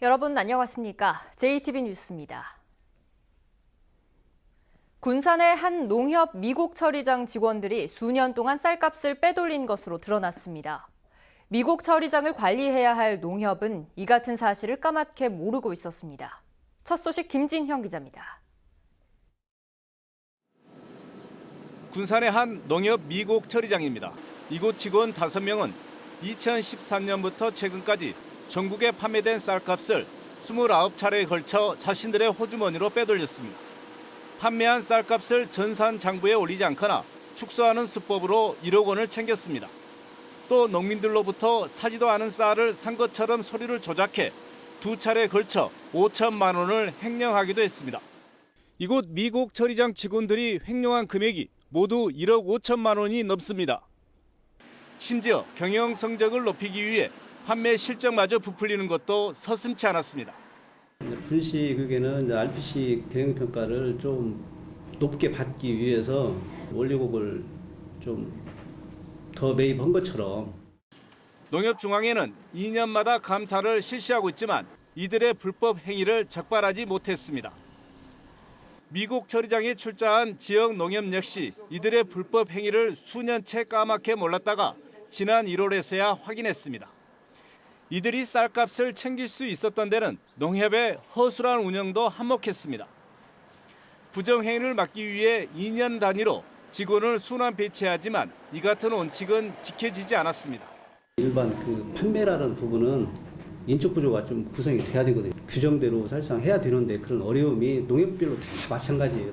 여러분 안녕하십니까? JTB 뉴스입니다. 군산의 한 농협 미국 처리장 직원들이 수년 동안 쌀값을 빼돌린 것으로 드러났습니다. 미국 처리장을 관리해야 할 농협은 이 같은 사실을 까맣게 모르고 있었습니다. 첫 소식 김진형 기자입니다. 군산의 한 농협 미국 처리장입니다. 이곳 직원 5명은 2013년부터 최근까지 전국에 판매된 쌀값을 29차례에 걸쳐 자신들의 호주머니로 빼돌렸습니다. 판매한 쌀값을 전산장부에 올리지 않거나 축소하는 수법으로 1억 원을 챙겼습니다. 또 농민들로부터 사지도 않은 쌀을 산 것처럼 서류를 조작해 2차례에 걸쳐 5천만 원을 횡령하기도 했습니다. 이곳 미국 처리장 직원들이 횡령한 금액이 모두 1억 5천만 원이 넘습니다. 심지어 경영 성적을 높이기 위해 판매 실적마저 부풀리는 것도 서슴지 않았습니다. 분식에는 RPC 경영평가를 좀 높게 받기 위해서 원료곡을 좀 더 매입한 것처럼. 농협중앙회는 2년마다 감사를 실시하고 있지만 이들의 불법 행위를 적발하지 못했습니다. 미국 처리장에 출자한 지역 농협 역시 이들의 불법 행위를 수년째 까맣게 몰랐다가 지난 1월에서야 확인했습니다. 이들이 쌀값을 챙길 수 있었던 데는 농협의 허술한 운영도 한몫했습니다. 부정행위를 막기 위해 2년 단위로 직원을 순환 배치하지만 이 같은 원칙은 지켜지지 않았습니다. 일반 판매라는 부분은 인적 구조가 좀 구성이 돼야 되거든요. 규정대로 사실상 해야 되는데 그런 어려움이 농협별로 다 마찬가지예요.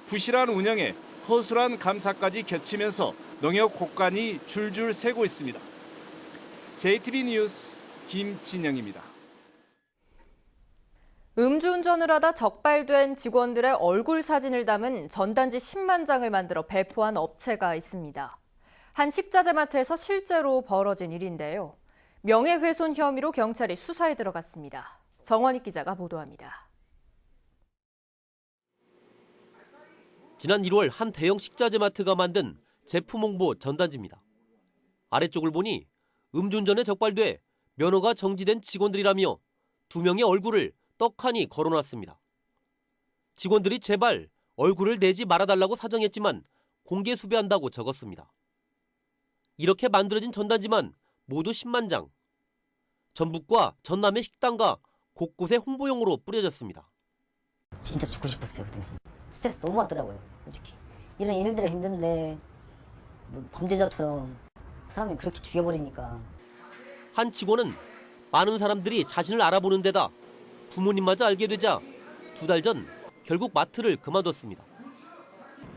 부실한 운영에 허술한 감사까지 겹치면서 농협 곳간이 줄줄 새고 있습니다. JTB 뉴스 김진영입니다. 음주운전을 하다 적발된 직원들의 얼굴 사진을 담은 전단지 10만 장을 만들어 배포한 업체가 있습니다. 한 식자재 마트에서 실제로 벌어진 일인데요. 명예훼손 혐의로 경찰이 수사에 들어갔습니다. 정원익 기자가 보도합니다. 지난 1월 한 대형 식자재 마트가 만든 제품 홍보 전단지입니다. 아래쪽을 보니 음주운전에 적발돼 면허가 정지된 직원들이라며 2명의 얼굴을 떡하니 걸어놨습니다. 직원들이 제발 얼굴을 내지 말아달라고 사정했지만 공개 수배한다고 적었습니다. 이렇게 만들어진 전단지만 모두 10만 장. 전북과 전남의 식당과 곳곳에 홍보용으로 뿌려졌습니다. 진짜 죽고 싶었어요. 그때 스트레스 너무 받더라고요. 솔직히 이런 일들이 힘든데 뭐 범죄자처럼 사람이 그렇게 죽여버리니까. 한 직원은 많은 사람들이 자신을 알아보는 데다 부모님마저 알게 되자 2달 전 결국 마트를 그만뒀습니다.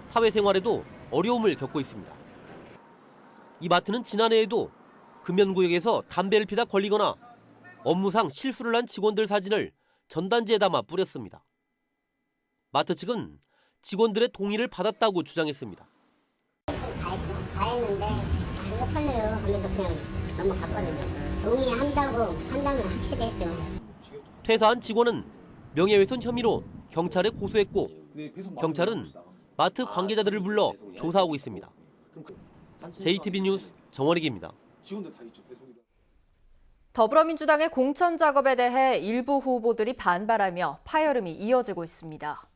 사회생활에도 어려움을 겪고 있습니다. 이 마트는 지난해에도 금연구역에서 담배를 피다 걸리거나 업무상 실수를 한 직원들 사진을 전단지에 담아 뿌렸습니다. 마트 측은 직원들의 동의를 받았다고 주장했습니다. 다 했는데 안 쪽팔려요 하면서 그냥 넘어갔거든요. 동의한다고 판단은 확실했죠. 퇴사한 직원은 명예훼손 혐의로 경찰에 고소했고 경찰은 마트 관계자들을 불러 조사하고 있습니다. JTB 뉴스 정원익입니다. 더불어민주당의 공천 작업에 대해 일부 후보들이 반발하며 파열음이 이어지고 있습니다.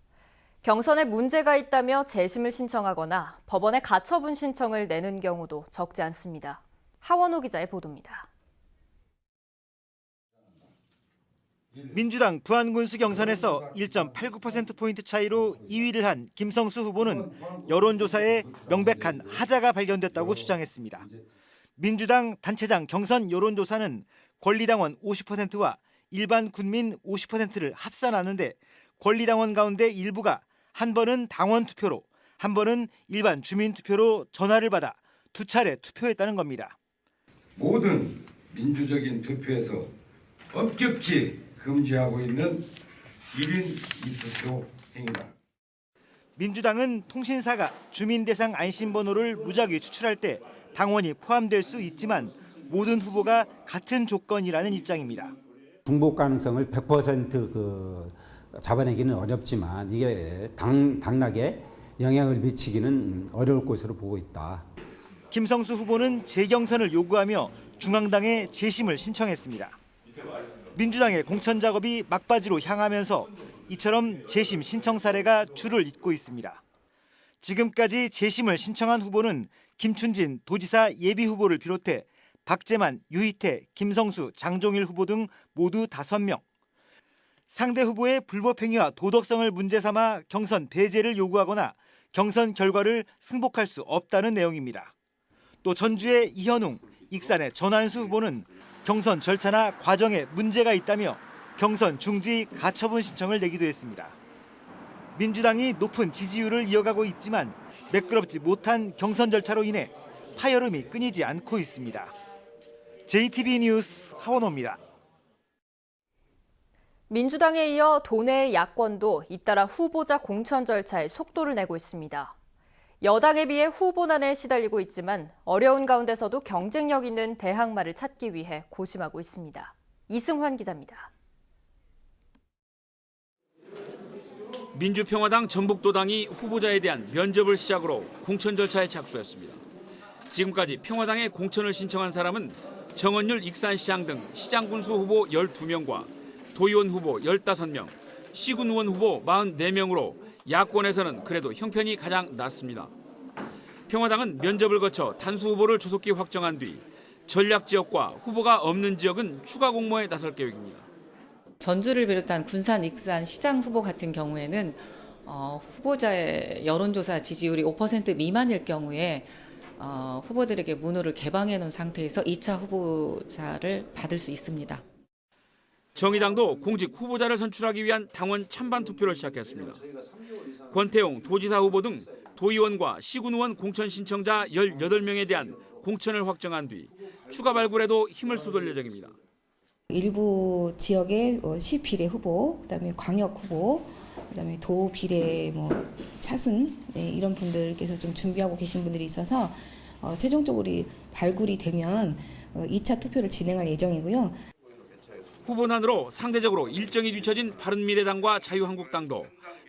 경선에 문제가 있다며 재심을 신청하거나 법원에 가처분 신청을 내는 경우도 적지 않습니다. 하원호 기자의 보도입니다. 민주당 부안군수 경선에서 1.89%포인트 차이로 2위를 한 김성수 후보는 여론조사에 명백한 하자가 발견됐다고 주장했습니다. 민주당 단체장 경선 여론조사는 권리당원 50%와 일반 군민 50%를 합산하는데 권리당원 가운데 일부가 한 번은 당원 투표로, 한 번은 일반 주민 투표로 전화를 받아 2차례 투표했다는 겁니다. 모든 민주적인 투표에서 엄격히 금지하고 있는 1인 2투표 행위다. 민주당은 통신사가 주민 대상 안심번호를 무작위 추출할 때 당원이 포함될 수 있지만 모든 후보가 같은 조건이라는 입장입니다. 중복 가능성을 100% 잡아내기는 어렵지만 이게 당락에 영향을 미치기는 어려울 것으로 보고 있다. 김성수 후보는 재경선을 요구하며 중앙당에 재심을 신청했습니다. 민주당의 공천 작업이 막바지로 향하면서 이처럼 재심 신청 사례가 줄을 잇고 있습니다. 지금까지 재심을 신청한 후보는 김춘진 도지사 예비 후보를 비롯해 박재만, 유희태, 김성수, 장종일 후보 등 모두 5명. 상대 후보의 불법 행위와 도덕성을 문제 삼아 경선 배제를 요구하거나 경선 결과를 승복할 수 없다는 내용입니다. 또 전주의 이현웅, 익산의 전한수 후보는 경선 절차나 과정에 문제가 있다며 경선 중지 가처분 신청을 내기도 했습니다. 민주당이 높은 지지율을 이어가고 있지만 매끄럽지 못한 경선 절차로 인해 파열음이 끊이지 않고 있습니다. JTB 뉴스 하원호입니다. 민주당에 이어 도내 야권도 잇따라 후보자 공천 절차에 속도를 내고 있습니다. 여당에 비해 후보난에 시달리고 있지만 어려운 가운데서도 경쟁력 있는 대항마를 찾기 위해 고심하고 있습니다. 이승환 기자입니다. 민주평화당 전북도당이 후보자에 대한 면접을 시작으로 공천 절차에 착수했습니다. 지금까지 평화당에 공천을 신청한 사람은 정원율 익산시장 등 시장군수 후보 12명과 도의원 후보 15명, 시군의원 후보 44명으로 야권에서는 그래도 형편이 가장 낮습니다. 평화당은 면접을 거쳐 단수 후보를 조속히 확정한 뒤 전략 지역과 후보가 없는 지역은 추가 공모에 나설 계획입니다. 전주를 비롯한 군산, 익산 시장 후보 같은 경우에는 후보자의 여론조사 지지율이 5% 미만일 경우에 후보들에게 문호를 개방해 놓은 상태에서 2차 후보자를 받을 수 있습니다. 정의당도 공직 후보자를 선출하기 위한 당원 찬반 투표를 시작했습니다. 권태용 도지사 후보 등 도의원과 시군의원 공천 신청자 18명에 대한 공천을 확정한 뒤 추가 발굴에도 힘을 쏟을 예정입니다. 일부 지역의 시 비례 후보, 그다음에 광역 후보, 그다음에 도 비례 차순 이런 분들께서 좀 준비하고 계신 분들이 있어서 최종적으로 발굴이 되면 2차 투표를 진행할 예정이고요. 후보난으로 상대적으로 일정이 뒤처진 바른미래당과 자유한국당도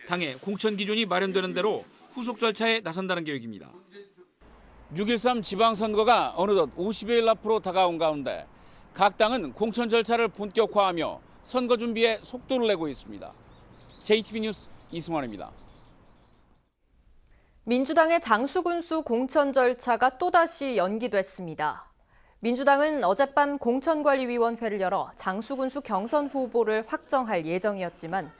당의 공천 기준이 마련되는 대로 후속 절차에 나선다는 계획입니다. 6.13 지방선거가 어느덧 50여일 앞으로 다가온 가운데 각 당은 공천 절차를 본격화하며 선거 준비에 속도를 내고 있습니다. JTB 뉴스 이승환입니다. 민주당의 장수군수 공천 절차가 또다시 연기됐습니다. 민주당은 어젯밤 공천관리위원회를 열어 장수군수 경선 후보를 확정할 예정이었지만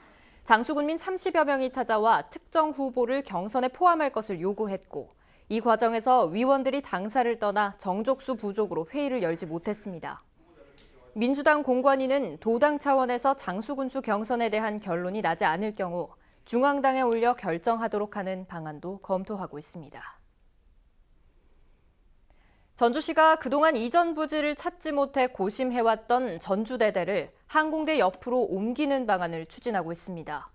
장수군민 30여 명이 찾아와 특정 후보를 경선에 포함할 것을 요구했고 이 과정에서 위원들이 당사를 떠나 정족수 부족으로 회의를 열지 못했습니다. 민주당 공관위는 도당 차원에서 장수군수 경선에 대한 결론이 나지 않을 경우 중앙당에 올려 결정하도록 하는 방안도 검토하고 있습니다. 전주시가 그동안 이전 부지를 찾지 못해 고심해왔던 전주대대를 항공대 옆으로 옮기는 방안을 추진하고 있습니다.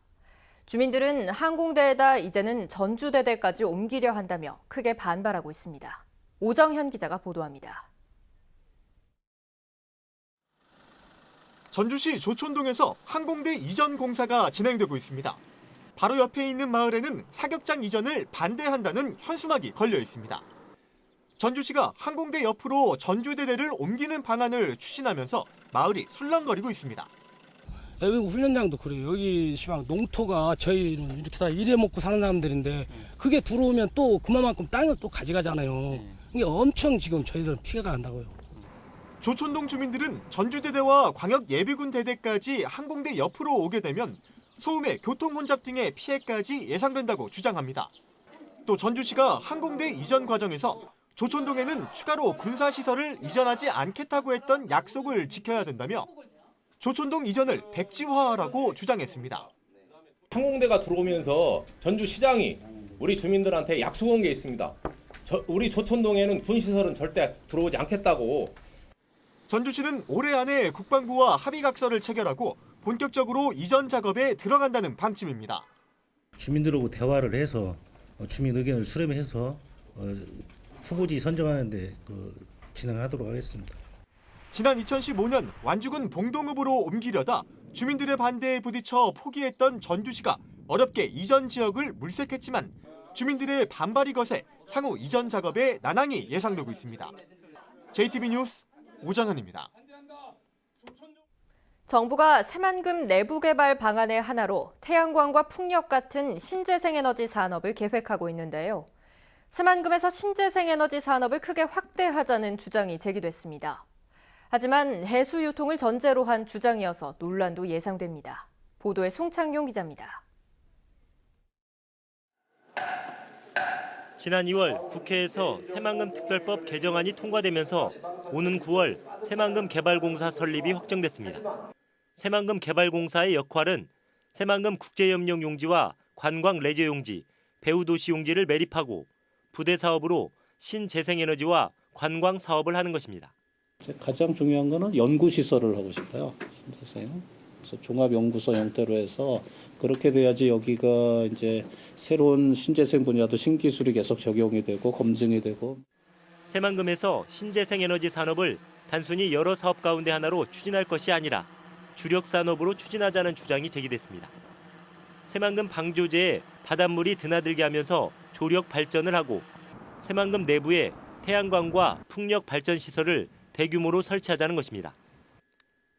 주민들은 항공대에다 이제는 전주대대까지 옮기려 한다며 크게 반발하고 있습니다. 오정현 기자가 보도합니다. 전주시 조촌동에서 항공대 이전 공사가 진행되고 있습니다. 바로 옆에 있는 마을에는 사격장 이전을 반대한다는 현수막이 걸려 있습니다. 전주시가 항공대 옆으로 전주대대를 옮기는 방안을 추진하면서 마을이 술렁거리고 있습니다. 외국 훈련장도 그래요. 여기 시방 농토가 저희는 이렇게 다 일해 먹고 사는 사람들인데 그게 들어오면 또 그만큼 땅을 또 가져가잖아요. 이게 엄청 지금 저희들은 피해가 난다고요. 조촌동 주민들은 전주대대와 광역 예비군 대대까지 항공대 옆으로 오게 되면 소음에 교통 혼잡 등의 피해까지 예상된다고 주장합니다. 또 전주시가 항공대 이전 과정에서 조촌동에는 추가로 군사시설을 이전하지 않겠다고 했던 약속을 지켜야 된다며 조촌동 이전을 백지화하라고 주장했습니다. 항공대가 들어오면서 전주시장이 우리 주민들한테 약속한 게 있습니다. 우리 조촌동에는 군시설은 절대 들어오지 않겠다고. 전주시는 올해 안에 국방부와 합의각서를 체결하고 본격적으로 이전 작업에 들어간다는 방침입니다. 주민들하고 대화를 해서 주민 의견을 수렴해서 후보지 선정하는 데 진행하도록 하겠습니다. 지난 2015년 완주군 봉동읍으로 옮기려다 주민들의 반대에 부딪혀 포기했던 전주시가 어렵게 이전 지역을 물색했지만 주민들의 반발이 거세 향후 이전 작업에 난항이 예상되고 있습니다. JTB 뉴스 오정현입니다. 정부가 새만금 내부 개발 방안의 하나로 태양광과 풍력 같은 신재생에너지 산업을 계획하고 있는데요. 새만금에서 신재생에너지 산업을 크게 확대하자는 주장이 제기됐습니다. 하지만 해수 유통을 전제로 한 주장이어서 논란도 예상됩니다. 보도에 송창용 기자입니다. 지난 2월 국회에서 새만금 특별법 개정안이 통과되면서 오는 9월 새만금 개발공사 설립이 확정됐습니다. 새만금 개발공사의 역할은 새만금 국제협력 용지와 관광 레저 용지, 배후도시 용지를 매립하고 부대 사업으로 신재생에너지와 관광 사업을 하는 것입니다. 가장 중요한 거는 연구 시설을 하고 싶어요. 신재생. 그래서 종합연구소 형태로 해서 그렇게 돼야지 여기가 이제 새로운 신재생 분야도 신기술이 계속 적용이 되고 검증이 되고. 새만금에서 신재생에너지 산업을 단순히 여러 사업 가운데 하나로 추진할 것이 아니라 주력 산업으로 추진하자는 주장이 제기됐습니다. 새만금 방조제에 바닷물이 드나들게 하면서 조력 발전을 하고 새만금 내부에 태양광과 풍력 발전 시설을 대규모로 설치하자는 것입니다.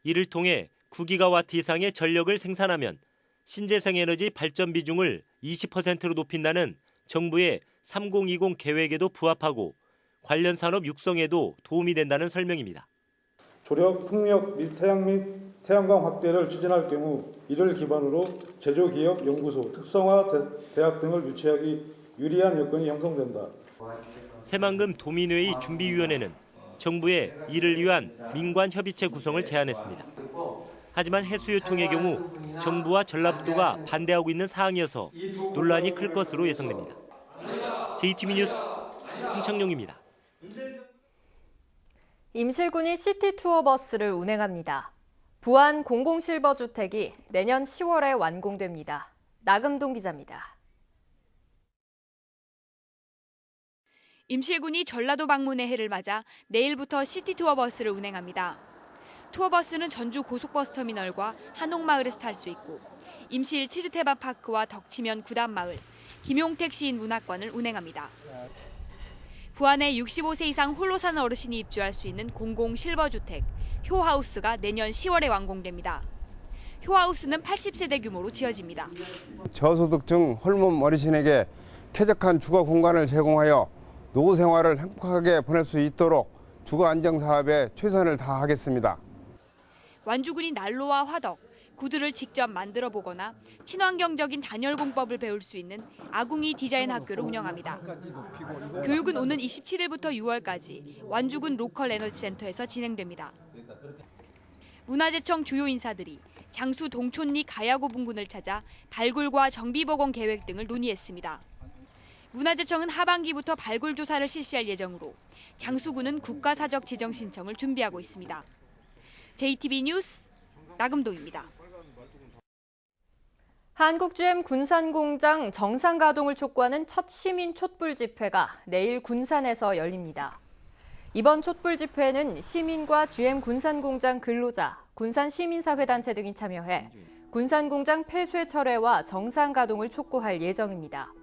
이를 통해 9기가와트 이상의 전력을 생산하면 신재생에너지 발전 비중을 20%로 높인다는 정부의 3020 계획에도 부합하고 관련 산업 육성에도 도움이 된다는 설명입니다. 조력, 풍력 및 태양광 확대를 추진할 경우 이를 기반으로 제조기업, 연구소, 특성화 대학 등을 유치하기 유리한 여건이 형성된다. 새만금 도민회의 준비위원회는 정부에 이를 위한 민관협의체 구성을 제안했습니다. 하지만 해수유통의 경우 정부와 전라북도가 반대하고 있는 사항이어서 논란이 클 것으로 예상됩니다. JTBC 뉴스 홍창용입니다. 임실군이 시티투어 버스를 운행합니다. 부안 공공실버주택이 내년 10월에 완공됩니다. 나금동 기자입니다. 임실군이 전라도 방문의 해를 맞아 내일부터 시티투어 버스를 운행합니다. 투어버스는 전주 고속버스터미널과 한옥마을에서 탈 수 있고 임실 치즈테마파크와 덕치면 구단마을, 김용택 시인 문학관을 운행합니다. 부안에 65세 이상 홀로 사는 어르신이 입주할 수 있는 공공실버주택 효하우스가 내년 10월에 완공됩니다. 효하우스는 80세대 규모로 지어집니다. 저소득층 홀몸 어르신에게 쾌적한 주거 공간을 제공하여 노후 생활을 행복하게 보낼 수 있도록 주거 안정 사업에 최선을 다하겠습니다. 완주군이 난로와 화덕, 구두를 직접 만들어 보거나 친환경적인 단열 공법을 배울 수 있는 아궁이 디자인 학교를 운영합니다. 교육은 오는 27일부터 6월까지 완주군 로컬 에너지 센터에서 진행됩니다. 문화재청 주요 인사들이 장수 동촌리 가야고분군을 찾아 발굴과 정비복원 계획 등을 논의했습니다. 문화재청은 하반기부터 발굴 조사를 실시할 예정으로 장수군은 국가사적 지정 신청을 준비하고 있습니다. JTBC 뉴스 나금동입니다. 한국GM 군산공장 정상 가동을 촉구하는 첫 시민 촛불 집회가 내일 군산에서 열립니다. 이번 촛불 집회에는 시민과 GM 군산공장 근로자, 군산 시민사회단체 등이 참여해 군산공장 폐쇄 철회와 정상 가동을 촉구할 예정입니다.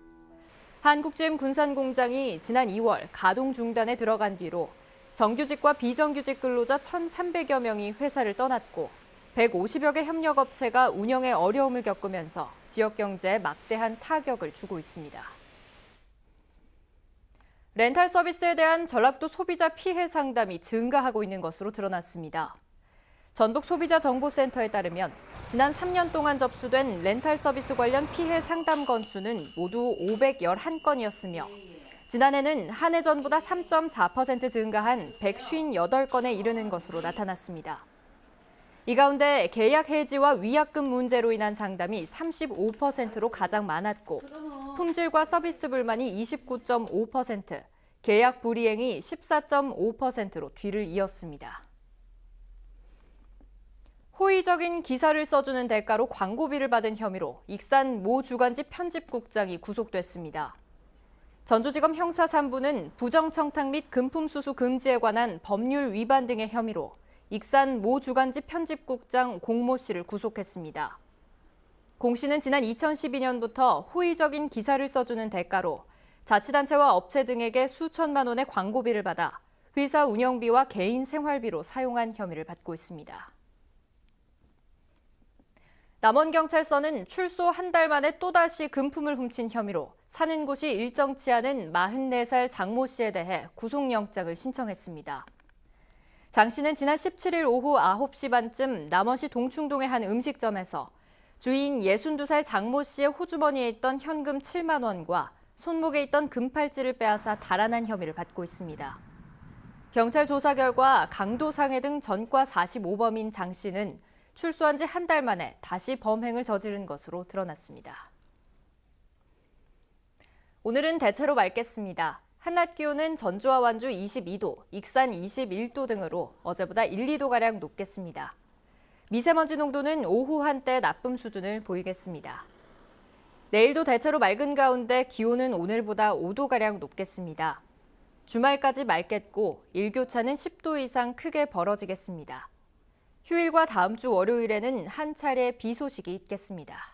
한국GM 군산공장이 지난 2월 가동 중단에 들어간 뒤로 정규직과 비정규직 근로자 1,300여 명이 회사를 떠났고 150여 개 협력업체가 운영에 어려움을 겪으면서 지역 경제에 막대한 타격을 주고 있습니다. 렌탈 서비스에 대한 전라북도 소비자 피해 상담이 증가하고 있는 것으로 드러났습니다. 전북소비자정보센터에 따르면 지난 3년 동안 접수된 렌탈 서비스 관련 피해 상담 건수는 모두 511건이었으며 지난해는 한 해 전보다 3.4% 증가한 158건에 이르는 것으로 나타났습니다. 이 가운데 계약 해지와 위약금 문제로 인한 상담이 35%로 가장 많았고 품질과 서비스 불만이 29.5%, 계약 불이행이 14.5%로 뒤를 이었습니다. 호의적인 기사를 써주는 대가로 광고비를 받은 혐의로 익산 모 주간지 편집국장이 구속됐습니다. 전주지검 형사 3부는 부정청탁 및 금품수수 금지에 관한 법률 위반 등의 혐의로 익산 모 주간지 편집국장 공모 씨를 구속했습니다. 공 씨는 지난 2012년부터 호의적인 기사를 써주는 대가로 자치단체와 업체 등에게 수천만 원의 광고비를 받아 회사 운영비와 개인 생활비로 사용한 혐의를 받고 있습니다. 남원경찰서는 출소 한 달 만에 또다시 금품을 훔친 혐의로 사는 곳이 일정치 않은 44살 장모 씨에 대해 구속영장을 신청했습니다. 장 씨는 지난 17일 오후 9시 반쯤 남원시 동충동의 한 음식점에서 주인 62살 장모 씨의 호주머니에 있던 현금 7만 원과 손목에 있던 금팔찌를 빼앗아 달아난 혐의를 받고 있습니다. 경찰 조사 결과 강도상해 등 전과 45범인 장 씨는 출소한 지 한 달 만에 다시 범행을 저지른 것으로 드러났습니다. 오늘은 대체로 맑겠습니다. 한낮 기온은 전주와 완주 22도, 익산 21도 등으로 어제보다 1, 2도가량 높겠습니다. 미세먼지 농도는 오후 한때 나쁨 수준을 보이겠습니다. 내일도 대체로 맑은 가운데 기온은 오늘보다 5도가량 높겠습니다. 주말까지 맑겠고 일교차는 10도 이상 크게 벌어지겠습니다. 휴일과 다음 주 월요일에는 한 차례 비 소식이 있겠습니다.